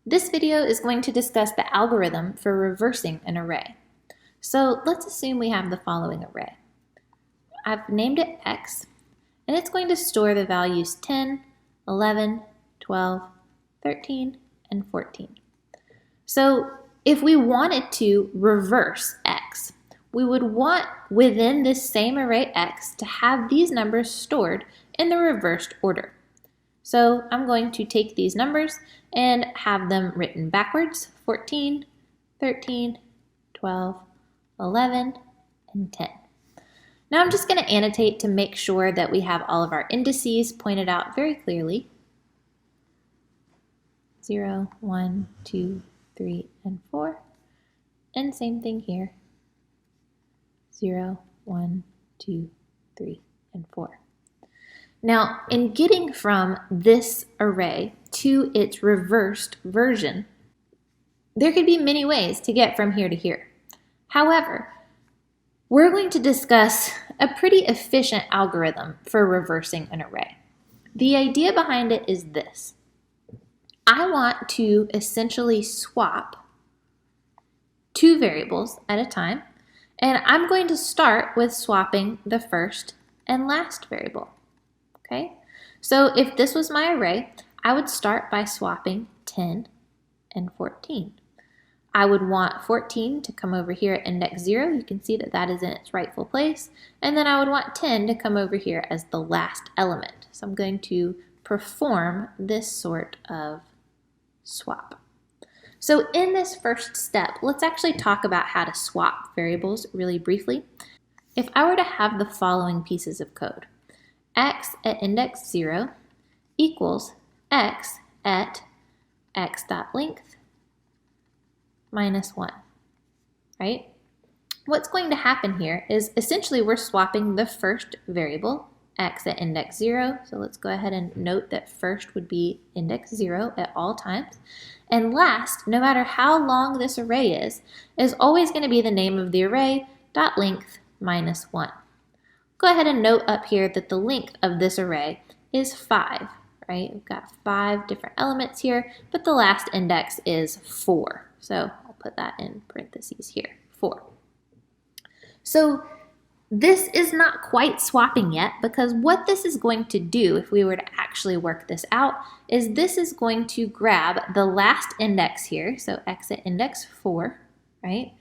This video is going to discuss the algorithm for reversing an array. So let's assume we have the following array. I've named it X, and it's going to store the values 10, 11, 12, 13, and 14. So if we wanted to reverse X, we would want within this same array X to have these numbers stored in the reversed order. So I'm going to take these numbers and have them written backwards: 14, 13, 12, 11, and 10. Now I'm just going to annotate to make sure that we have all of our indices pointed out very clearly. 0, 1, 2, 3, and 4. And same thing here. 0, 1, 2, 3, and 4. Now, in getting from this array to its reversed version, there could be many ways to get from here to here. However, we're going to discuss a pretty efficient algorithm for reversing an array. The idea behind it is this. I want to essentially swap two variables at a time, and I'm going to start with swapping the first and last variable. Okay, so if this was my array, I would start by swapping 10 and 14. I would want 14 to come over here at index 0. You can see that that is in its rightful place. And then I would want 10 to come over here as the last element. So I'm going to perform this sort of swap. So in this first step, let's actually talk about how to swap variables really briefly. If I were to have the following pieces of code: X at index 0 equals X at x.length minus 1, right? What's going to happen here is essentially we're swapping the first variable, X at index 0. So let's go ahead and note that first would be index 0 at all times. And last, no matter how long this array is always going to be the name of the array, dot length minus 1. Go ahead and note up here that the length of this array is 5, right? We've got 5 different elements here, but the last index is 4. So I'll put that in parentheses here, 4. So this is not quite swapping yet, because what this is going to do, if we were to actually work this out, is this is going to grab the last index here, so X at index 4, right?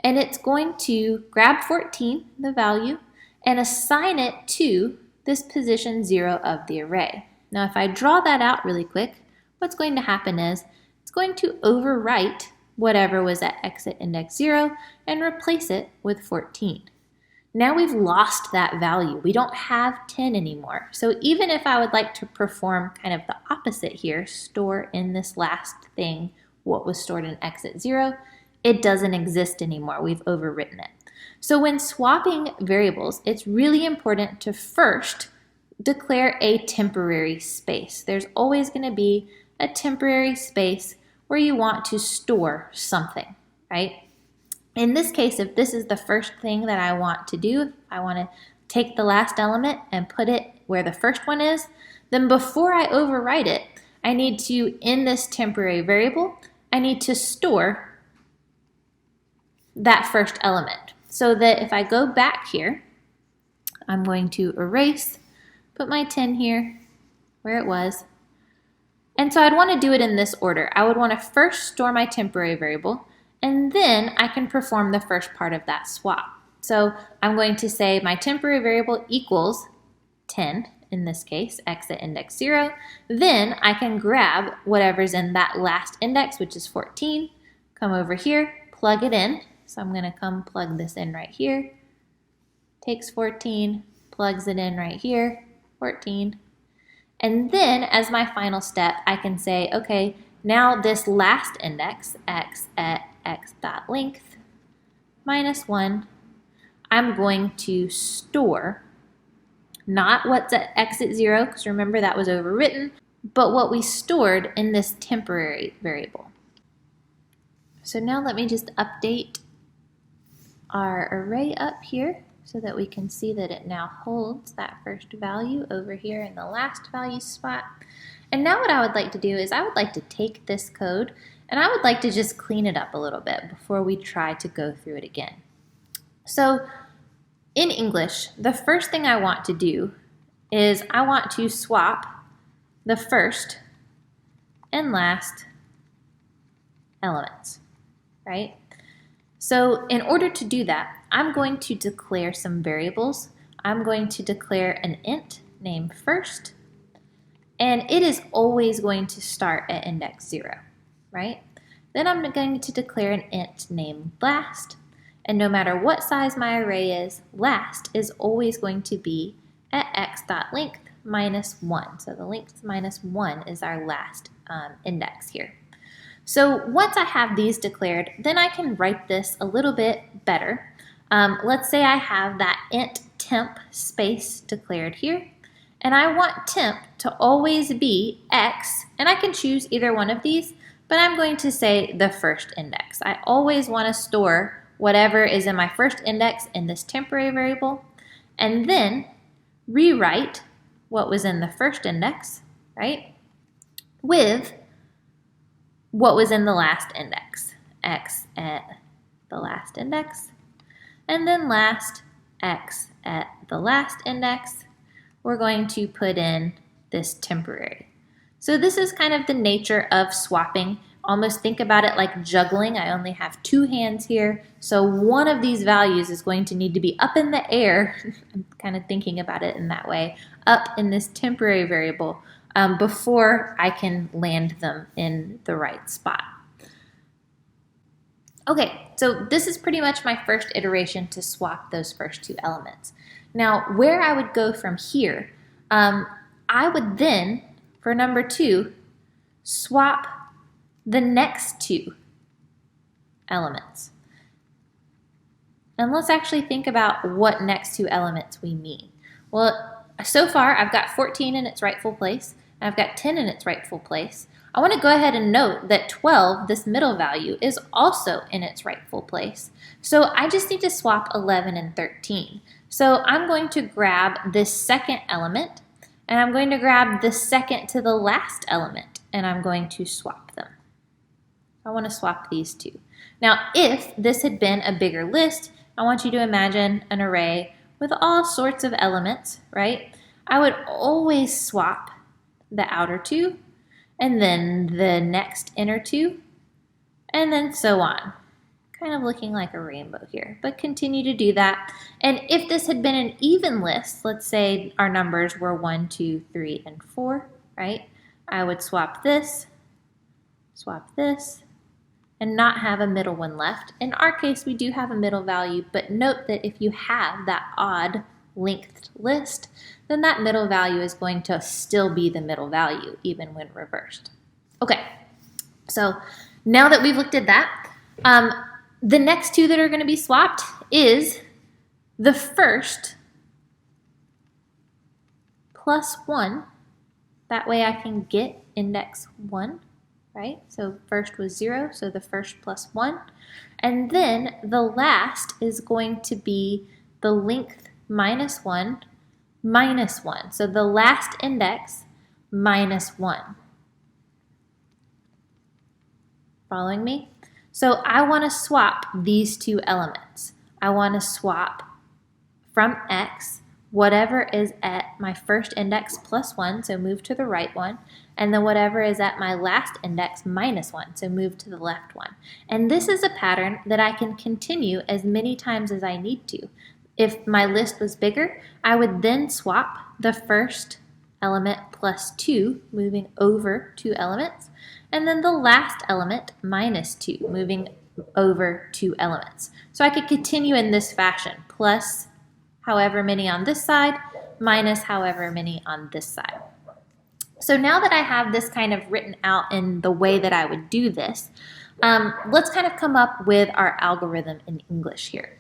And it's going to grab 14, the value, and assign it to this position 0 of the array. Now if I draw that out really quick, what's going to happen is it's going to overwrite whatever was at X at index 0 and replace it with 14. Now we've lost that value. We don't have 10 anymore. So even if I would like to perform kind of the opposite here, store in this last thing what was stored in X at 0, it doesn't exist anymore. We've overwritten it. So when swapping variables, it's really important to first declare a temporary space. There's always going to be a temporary space where you want to store something, right? In this case, if this is the first thing that I want to do, if I want to take the last element and put it where the first one is, then before I overwrite it, I need to, in this temporary variable, I need to store that first element. So that if I go back here, I'm going to erase, put my 10 here where it was. And so I'd want to do it in this order. I would want to first store my temporary variable, and then I can perform the first part of that swap. So I'm going to say my temporary variable equals 10, in this case, X at index 0. Then I can grab whatever's in that last index, which is 14, come over here, plug it in. So I'm going to come plug this in right here. Takes 14, plugs it in right here, 14. And then as my final step, I can say, okay, now this last index, X at x.length minus 1, I'm going to store not what's at X at 0, because remember that was overwritten, but what we stored in this temporary variable. So now let me just update our array up here so that we can see that it now holds that first value over here in the last value spot. And now what I would like to do is I would like to take this code and I would like to just clean it up a little bit before we try to go through it again. So in English, the first thing I want to do is I want to swap the first and last elements, right? So in order to do that, I'm going to declare some variables. I'm going to declare an int named first, and it is always going to start at index 0, right? Then I'm going to declare an int named last, and no matter what size my array is, last is always going to be at x.length minus 1. So the length minus 1 is our last index here. So once I have these declared, then I can write this a little bit better. Let's say I have that int temp space declared here, and I want temp to always be x, and I can choose either one of these, but I'm going to say the first index. I always want to store whatever is in my first index in this temporary variable, and then rewrite what was in the first index, right, with what was in the last index, x at the last index, and then last x at the last index. We're going to put in this temporary. So this is kind of the nature of swapping. Almost think about it like juggling. I only have two hands here, so one of these values is going to need to be up in the air. I'm kind of thinking about it in that way, up in this temporary variable before I can land them in the right spot. Okay, so this is pretty much my first iteration to swap those first two elements. Now, where I would go from here, I would then, for number 2, swap the next two elements. And let's actually think about what next two elements we mean. Well, so far I've got 14 in its rightful place, and I've got 10 in its rightful place. I want to go ahead and note that 12, this middle value, is also in its rightful place. So I just need to swap 11 and 13. So I'm going to grab this second element, and I'm going to grab the second to the last element, and I'm going to swap them. I want to swap these two. Now, if this had been a bigger list, I want you to imagine an array with all sorts of elements, right? I would always swap the outer two, and then the next inner two, and then so on. Kind of looking like a rainbow here, but continue to do that. And if this had been an even list, let's say our numbers were 1, 2, 3, and 4, right? I would swap this, and not have a middle one left. In our case, we do have a middle value, but note that if you have that odd lengthed list, then that middle value is going to still be the middle value, even when reversed. Okay, so now that we've looked at that, the next two that are going to be swapped is the first plus 1. That way I can get index 1, right? So first was 0, so the first plus 1. And then the last is going to be the length minus 1 minus 1. So the last index minus 1. Following me? So I want to swap these two elements. I want to swap from x, whatever is at my first index plus 1, so move to the right one, and then whatever is at my last index minus 1, so move to the left one. And this is a pattern that I can continue as many times as I need to. If my list was bigger, I would then swap the first element plus 2, moving over 2 elements, and then the last element minus 2, moving over 2 elements. So I could continue in this fashion, plus however many on this side, minus however many on this side. So now that I have this kind of written out in the way that I would do this, let's kind of come up with our algorithm in English here.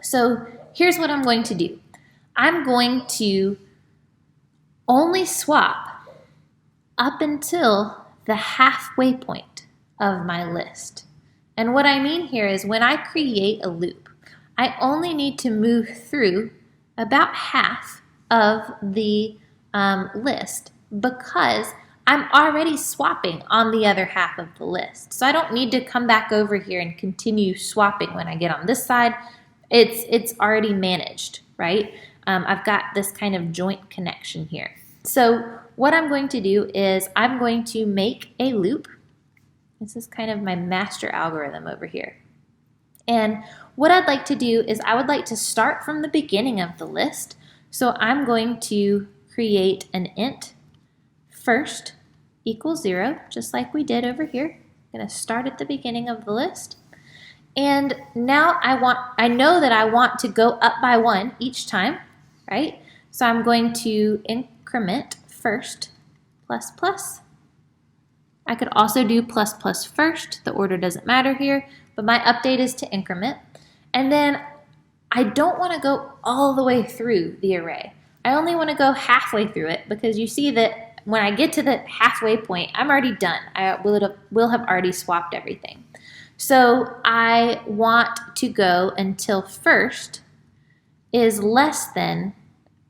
So here's what I'm going to do. I'm going to only swap up until the halfway point of my list. And what I mean here is when I create a loop, I only need to move through about half of the list because I'm already swapping on the other half of the list. So I don't need to come back over here and continue swapping when I get on this side. It's already managed, right? I've got this kind of joint connection here. So what I'm going to do is I'm going to make a loop. This is kind of my master algorithm over here. And what I'd like to do is I would like to start from the beginning of the list. So I'm going to create an int first equals 0, just like we did over here. I'm going to start at the beginning of the list. And now I know that I want to go up by 1 each time, right? So I'm going to increment first plus plus. I could also do plus plus first. The order doesn't matter here, but my update is to increment. And then I don't want to go all the way through the array. I only want to go halfway through it because you see that when I get to the halfway point, I'm already done. I will have already swapped everything. So I want to go until first is less than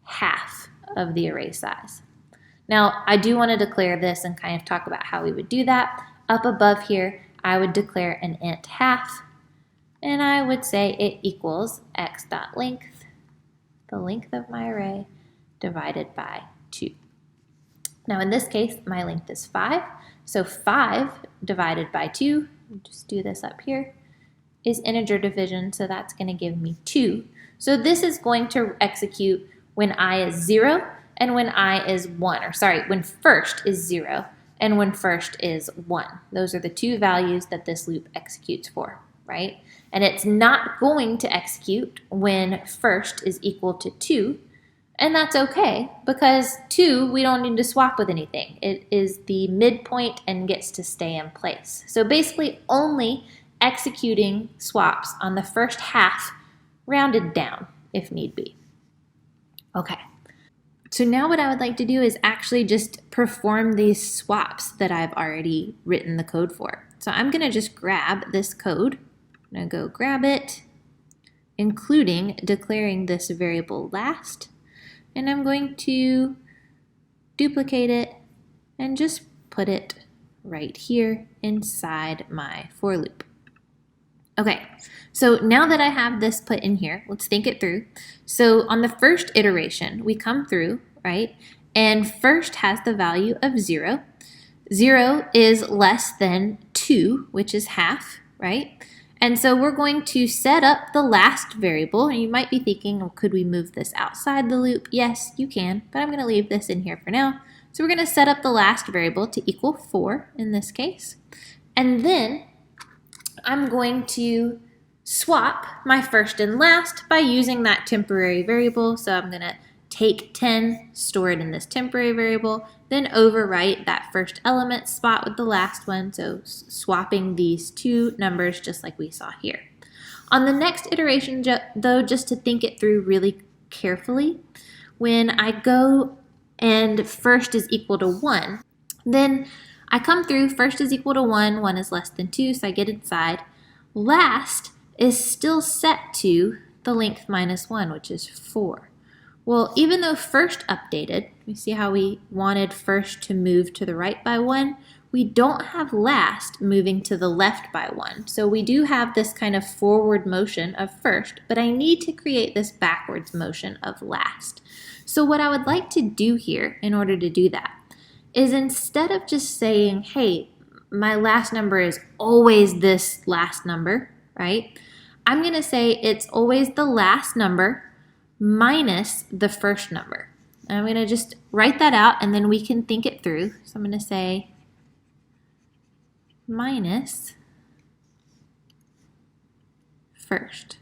half of the array size. Now, I do want to declare this and kind of talk about how we would do that. Up above here, I would declare an int half, and I would say it equals x.length, the length of my array, divided by 2. Now, in this case, my length is 5, so 5 divided by 2, just do this up here, is integer division, so that's going to give me 2. So this is going to execute when I is 0 and when I is 1, or sorry, when first is 0 and when first is 1. Those are the two values that this loop executes for, right? And it's not going to execute when first is equal to 2, and that's okay because 2, we don't need to swap with anything. It is the midpoint and gets to stay in place. So basically only executing swaps on the first half rounded down if need be. Okay. So now what I would like to do is actually just perform these swaps that I've already written the code for. So I'm going to just grab this code. I'm going to go grab it, including declaring this variable last. And I'm going to duplicate it and just put it right here inside my for loop. Okay, so now that I have this put in here, let's think it through. So on the first iteration, we come through, right? And first has the value of 0. 0 is less than 2, which is half, right? And so we're going to set up the last variable. And you might be thinking, well, could we move this outside the loop? Yes, you can, but I'm going to leave this in here for now. So we're going to set up the last variable to equal 4 in this case. And then I'm going to swap my first and last by using that temporary variable. So I'm going to take 10, store it in this temporary variable, then overwrite that first element spot with the last one. So swapping these two numbers just like we saw here. On the next iteration, though, just to think it through really carefully, when I go and first is equal to 1, then I come through, first is equal to 1, 1 is less than 2, so I get inside. Last is still set to the length minus 1, which is 4. Well, even though first updated, we see how we wanted first to move to the right by 1, we don't have last moving to the left by 1. So we do have this kind of forward motion of first, but I need to create this backwards motion of last. So what I would like to do here in order to do that is instead of just saying, hey, my last number is always this last number, right? I'm going to say it's always the last number minus the first number. And I'm going to just write that out and then we can think it through. So I'm going to say minus first.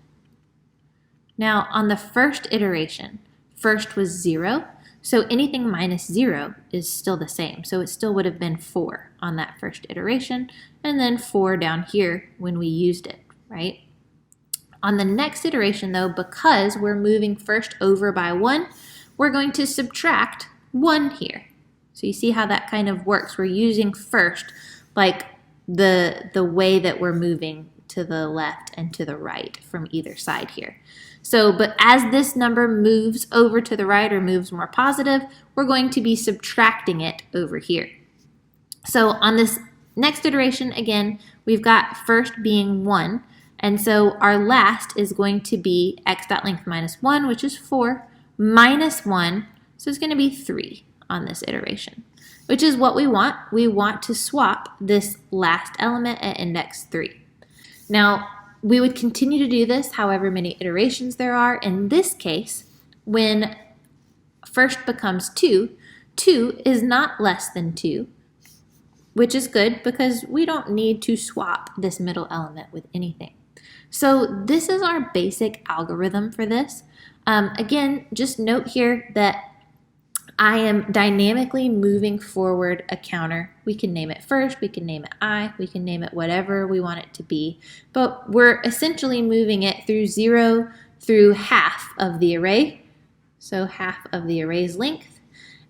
Now on the first iteration, first was 0. So anything minus 0 is still the same. So it still would have been 4 on that first iteration, and then 4 down here when we used it, right? On the next iteration, though, because we're moving first over by 1, we're going to subtract 1 here. So you see how that kind of works. We're using first like the way that we're moving to the left and to the right from either side here. So, but as this number moves over to the right or moves more positive, we're going to be subtracting it over here. So on this next iteration, again, we've got first being 1. And so our last is going to be x.length minus 1, which is 4, minus 1. So it's going to be 3 on this iteration, which is what we want. We want to swap this last element at index 3. Now, we would continue to do this however many iterations there are. In this case, when first becomes 2, 2 is not less than 2, which is good because we don't need to swap this middle element with anything. So this is our basic algorithm for this. Again, just note here that I am dynamically moving forward a counter. We can name it first, we can name it I, we can name it whatever we want it to be, but we're essentially moving it through 0 through half of the array, so half of the array's length.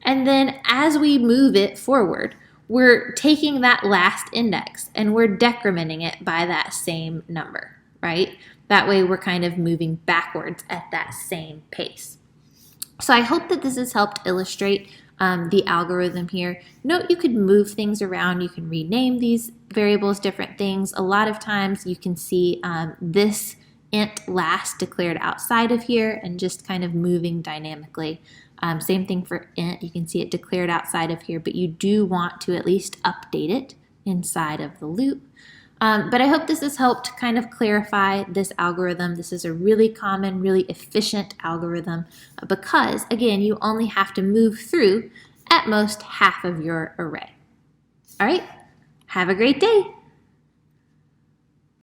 And then as we move it forward, we're taking that last index and we're decrementing it by that same number, right? That way we're kind of moving backwards at that same pace. So I hope that this has helped illustrate the algorithm here. Note you could move things around. You can rename these variables different things. A lot of times you can see this int last declared outside of here and just kind of moving dynamically. Same thing for int. You can see it declared outside of here, but you do want to at least update it inside of the loop. But I hope this has helped kind of clarify this algorithm. This is a really common, really efficient algorithm because, again, you only have to move through at most half of your array. All right, have a great day.